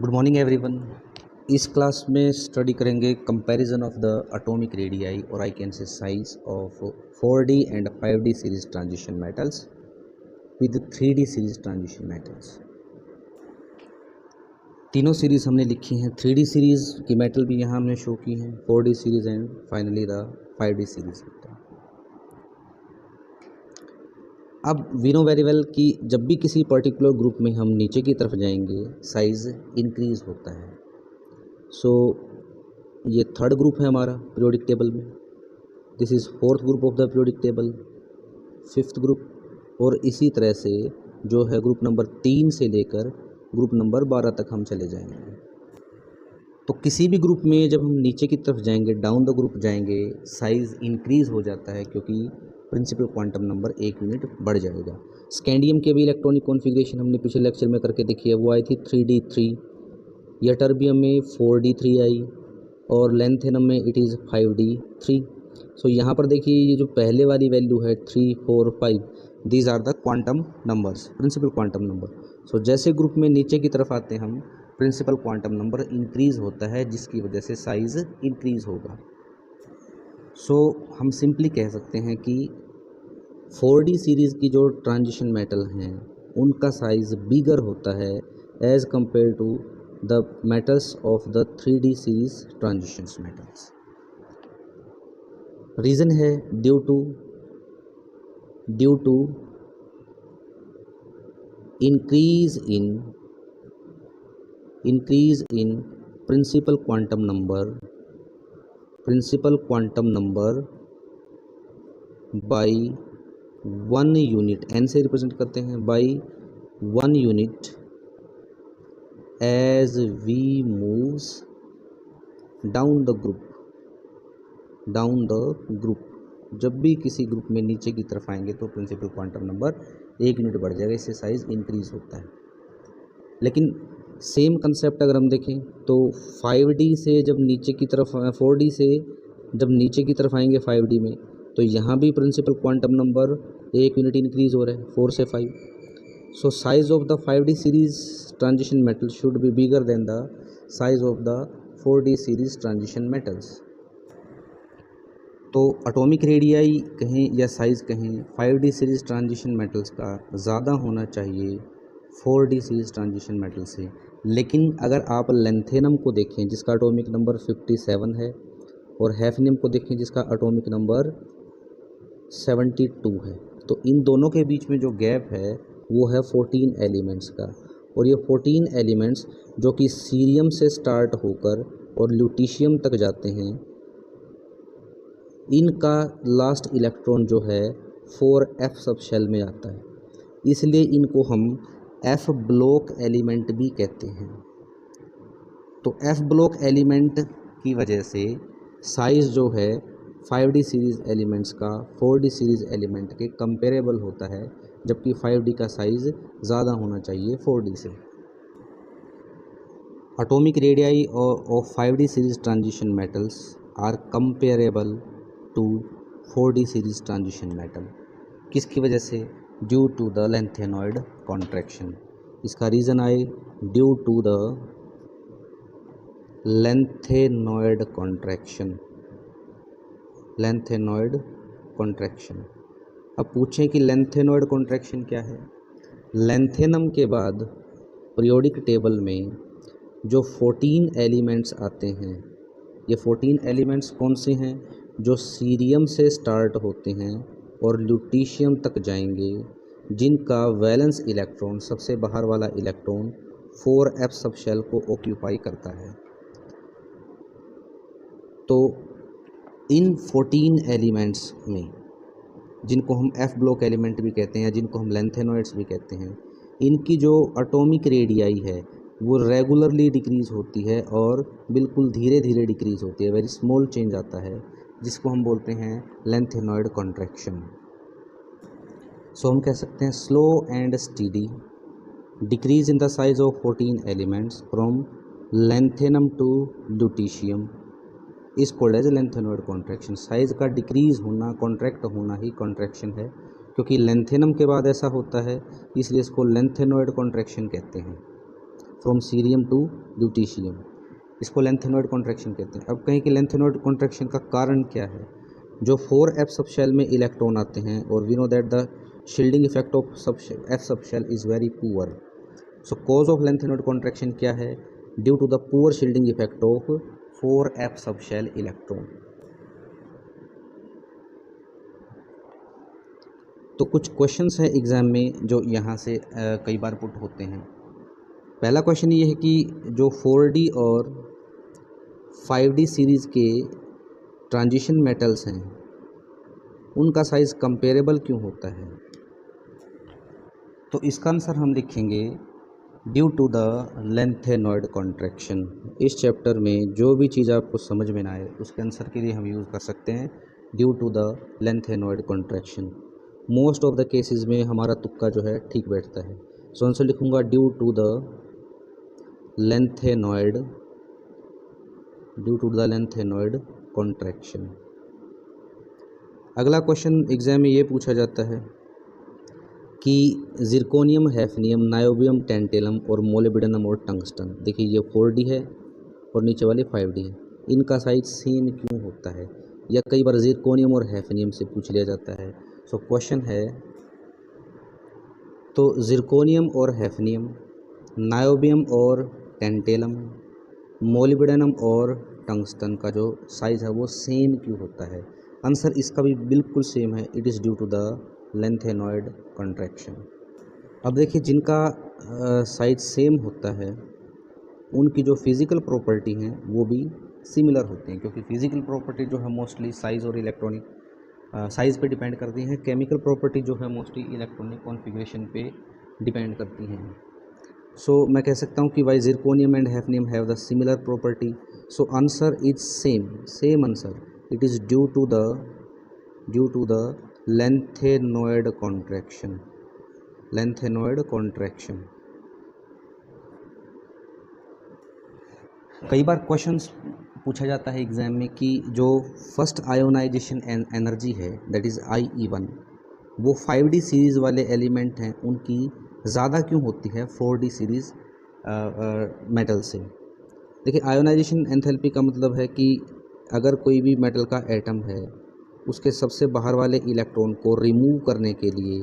Good morning everyone. इस class में study करेंगे comparison of the atomic radii और I can say size of 4D and 5D series transition metals with 3D series transition metals. तीनों series हमने लिखी हैं। 3D series की metal भी यहाँ हमने शो की हैं, 4D series and finally the 5D series. अब वी नो वेरी वेल कि जब भी किसी पर्टिकुलर ग्रुप में हम नीचे की तरफ जाएंगे साइज़ इंक्रीज़ होता है। सो ये थर्ड ग्रुप है हमारा पीरियोडिक टेबल में, this is fourth group of the periodic table, fifth group, और इसी तरह से जो है ग्रुप नंबर 3 से लेकर ग्रुप नंबर 12 तक हम चले जाएंगे। तो किसी भी ग्रुप में जब हम नीचे की तरफ जाएंगे, डाउन द ग्रुप जाएंगे, साइज़ इंक्रीज़ हो जाता है क्योंकि प्रिंसिपल क्वांटम नंबर 1 यूनिट बढ़ जाएगा। स्कैंडियम के भी इलेक्ट्रॉनिक कॉन्फ़िगरेशन हमने पिछले लेक्चर में करके देखी है, वो आई थी 3D3, यटर्बियम में 4D3 आई और लेंथेनम में इट इज़ 5D3। सो यहाँ पर देखिए ये जो पहले वाली वैल्यू है 3, 4, 5, these are the quantum numbers, principal quantum number. So जैसे ग्रुप में नीचे की तरफ आते हैं हम, प्रिंसिपल क्वांटम नंबर इंक्रीज़ होता है जिसकी वजह से साइज़ इंक्रीज़ होगा। सो हम सिंपली कह सकते हैं कि 4D सीरीज़ की जो ट्रांजिशन मेटल हैं उनका साइज़ बिगर होता है as compare to the metals of the 3D series transitions metals. Reason है due to increase in principal quantum number by 1 unit, n से रिप्रेजेंट करते हैं, by 1 unit as we moves down the group. जब भी किसी group में नीचे की तरफ आएंगे तो प्रिंसिपल क्वांटम नंबर 1 यूनिट बढ़ जाएगा, इससे साइज़ इंक्रीज़ होता है। लेकिन सेम कंसेप्ट अगर हम देखें तो 5D से जब नीचे की तरफ 4D से जब नीचे की तरफ आएंगे 5D में, तो यहाँ भी principal quantum number 1 unit increase हो रहा है, 4 से 5। So size of the 5D series transition metal should be bigger than the size of the 4D series transition metals. तो एटॉमिक रेडियाई कहें या साइज़ कहें, 5D सीरीज़ ट्रांजिशन मेटल्स का ज़्यादा होना चाहिए 4D सीरीज़ ट्रांजिशन मेटल से। लेकिन अगर आप लेंथेनम को देखें जिसका एटॉमिक नंबर 57 है, और हैफनियम को देखें जिसका एटॉमिक नंबर 72 है, तो इन दोनों के बीच में जो गैप है वो है 14 एलिमेंट्स का। और ये 14 एलिमेंट्स जो कि सीरियम से स्टार्ट होकर और ल्यूटीशियम तक जाते हैं, इनका लास्ट इलेक्ट्रॉन जो है 4f सब शेल में आता है, इसलिए इनको हम f ब्लॉक एलिमेंट भी कहते हैं। तो f ब्लॉक एलिमेंट की वजह से साइज़ जो है 5D सीरीज़ एलिमेंट्स का 4D सीरीज़ एलिमेंट के कंपेरेबल होता है, जबकि 5D का साइज़ ज़्यादा होना चाहिए 4D से। Atomic radii of 5D series transition metals are comparable to 4D series transition metal. किसकी वजह से? Due to the lanthanoid contraction. इसका रीज़न आए due to the lanthanoid contraction. अब पूछें कि लेंथेनॉइड कॉन्ट्रैक्शन क्या है? लेंथेनम के बाद पीरियोडिक टेबल में जो 14 एलिमेंट्स आते हैं, ये 14 एलिमेंट्स कौन से हैं? जो सीरियम से स्टार्ट होते हैं और ल्यूटीशियम तक जाएंगे, जिनका वैलेंस इलेक्ट्रॉन, सबसे बाहर वाला इलेक्ट्रॉन 4f सब शेल को ऑक्यूपाई करता है। तो इन 14 एलिमेंट्स में, जिनको हम f ब्लॉक एलिमेंट भी कहते हैं या जिनको हम लेंथेनॉइड्स भी कहते हैं, इनकी जो एटॉमिक रेडियाई है वो रेगुलरली डिक्रीज़ होती है और बिल्कुल धीरे धीरे डिक्रीज़ होती है, वेरी स्मॉल चेंज आता है, जिसको हम बोलते हैं लेंथेनॉइड कॉन्ट्रैक्शन। सो हम कह सकते हैं slow and steady decrease in the size of 14 elements from lanthanum to lutetium is called as lanthanoid contraction. Size का डिक्रीज़ होना, कॉन्ट्रैक्ट होना ही कॉन्ट्रैक्शन है, क्योंकि लेंथेनम के बाद ऐसा होता है, इसलिए इसको लेंथेनॉइड कॉन्ट्रैक्शन कहते हैं। फ्रॉम सीरियम टू ल्यूटीशियम, इसको लेंथेनॉइड कॉन्ट्रैक्शन कहते हैं। अब कहें कि लेंथेनॉइड कॉन्ट्रैक्शन का कारण क्या है? जो 4f सबशेल में इलेक्ट्रॉन आते हैं और we know that the shielding effect of f subshell is very poor. So cause of lanthanoid contraction क्या है? Due to the poor shielding effect of 4f subshell electron. तो कुछ क्वेश्चंस हैं exam में जो यहाँ से कई बार पुट होते हैं। पहला क्वेश्चन ये है कि जो 4d और 5d सीरीज़ के ट्रांजिशन मेटल्स हैं उनका साइज़ कंपेरेबल क्यों होता है? तो इसका आंसर हम लिखेंगे due to the lanthanoid contraction. इस चैप्टर में जो भी चीज़ आपको समझ में ना आए उसके आंसर के लिए हम यूज़ कर सकते हैं due to the lanthanoid contraction. Most of the cases में हमारा तुक्का जो है ठीक बैठता है। सो आंसर लिखूँगा due to the lanthanoid contraction. अगला क्वेश्चन एग्जाम में ये पूछा जाता है कि जिरकोनियम, हैफनियम, नायोबियम, टेंटेलम और मोलिब्डेनम और टंगस्टन, देखिए ये 4d है और नीचे वाले 5d है, इनका साइज सेम क्यों होता है? या कई बार जिरकोनियम और हैफनियम से पूछ लिया जाता है। सो क्वेश्चन है, तो जिरकोनियम और हैफनियम, नायोबियम और टेंटेलम, मोलिब्डेनम और टंगस्टन का जो साइज़ है वो सेम क्यों होता है? आंसर इसका भी बिल्कुल सेम है, it is due to the lanthanoid contraction. अब देखिए जिनका साइज सेम होता है उनकी जो फिज़िकल प्रॉपर्टी हैं वो भी सिमिलर होती हैं, क्योंकि फिज़िकल प्रॉपर्टी जो है मोस्टली साइज़ और इलेक्ट्रॉनिक साइज़ पे डिपेंड करती हैं। केमिकल प्रॉपर्टी जो है मोस्टली इलेक्ट्रॉनिक कॉन्फ़िगरेशन पे डिपेंड करती हैं। सो मैं कह सकता हूँ कि why zirconium and hafnium have the similar property. So answer is same answer, it is due to the lanthanoid contraction. कई बार क्वेश्चंस पूछा जाता है एग्ज़ाम में कि जो फर्स्ट आयोनाइजेशन एनर्जी है दैट इज़ IE1, वो 5d सीरीज़ वाले एलिमेंट हैं उनकी ज़्यादा क्यों होती है 4d सीरीज़ मेटल से? देखिए आयोनाइजेशन एंथैल्पी का मतलब है कि अगर कोई भी मेटल का एटम है उसके सबसे बाहर वाले इलेक्ट्रॉन को रिमूव करने के लिए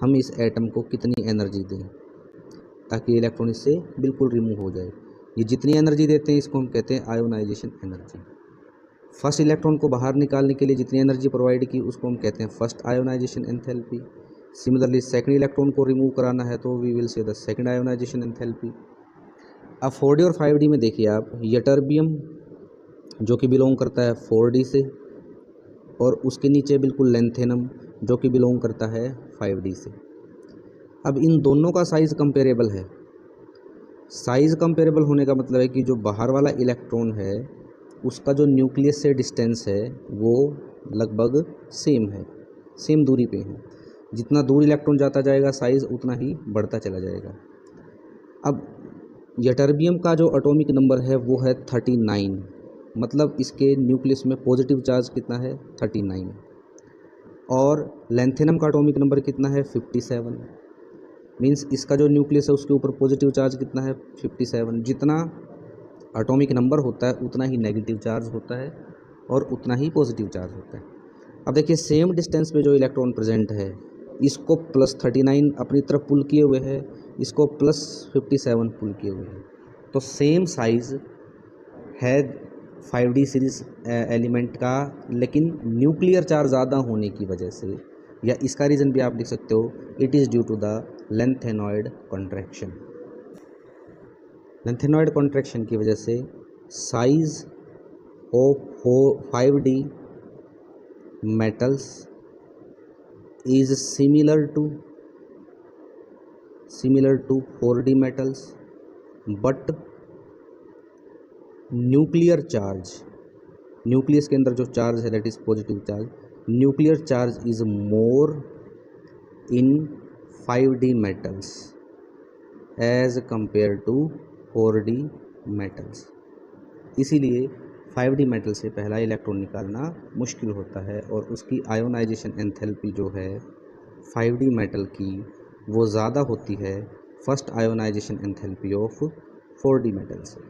हम इस एटम को कितनी एनर्जी दें ताकि इलेक्ट्रॉन इससे बिल्कुल रिमूव हो जाए। ये जितनी एनर्जी देते हैं इसको हम कहते हैं आयोनाइजेशन एनर्जी। फर्स्ट इलेक्ट्रॉन को बाहर निकालने के लिए जितनी एनर्जी प्रोवाइड की उसको हम कहते हैं first ionization enthalpy. Similarly second electron को रिमूव कराना है तो we will say the second ionization enthalpy. अब 4d और 5d में देखिए आप, यटर्बियम जो कि बिलोंग करता है 4d से और उसके नीचे बिल्कुल लेंथेनम जो कि बिलोंग करता है 5d से। अब इन दोनों का साइज़ कंपेरेबल है। साइज़ कंपेरेबल होने का मतलब है कि जो बाहर वाला इलेक्ट्रॉन है उसका जो न्यूक्लियस से डिस्टेंस है वो लगभग सेम है, सेम दूरी पे है। जितना दूर इलेक्ट्रॉन जाता जाएगा साइज़ उतना ही बढ़ता चला जाएगा। अब यटर्बियम का जो एटॉमिक नंबर है वो है 39, मतलब इसके न्यूक्लियस में पॉजिटिव चार्ज कितना है 39, और लेंथेनम का एटॉमिक नंबर कितना है 57, मीन्स इसका जो न्यूक्लियस है उसके ऊपर पॉजिटिव चार्ज कितना है 57। जितना एटॉमिक नंबर होता है उतना ही नेगेटिव चार्ज होता है और उतना ही पॉजिटिव चार्ज होता है। अब देखिए सेम डिस्टेंस पे जो इलेक्ट्रॉन प्रेजेंट है इसको +39 अपनी तरफ पुल किए हुए है, इसको +57 पुल किए हुए हैं, तो सेम साइज़ है 5d सीरीज़ एलिमेंट का, लेकिन न्यूक्लियर चार्ज ज़्यादा होने की वजह से, या इसका रीज़न भी आप लिख सकते हो, it is due to the lanthanoid contraction. Lanthanoid contraction की वजह से size of 5d metals is similar to 4d metals, but nuclear charge, nucleus के अंदर जो चार्ज है that is positive charge, nuclear charge is more in 5d metals as compare to 4d metals। इसीलिए 5d metal से पहला electron निकालना मुश्किल होता है और उसकी आयोनाइजेशन एंथैल्पी जो है 5d मेटल की वो ज़्यादा होती है first ionization enthalpy of 4D metals है।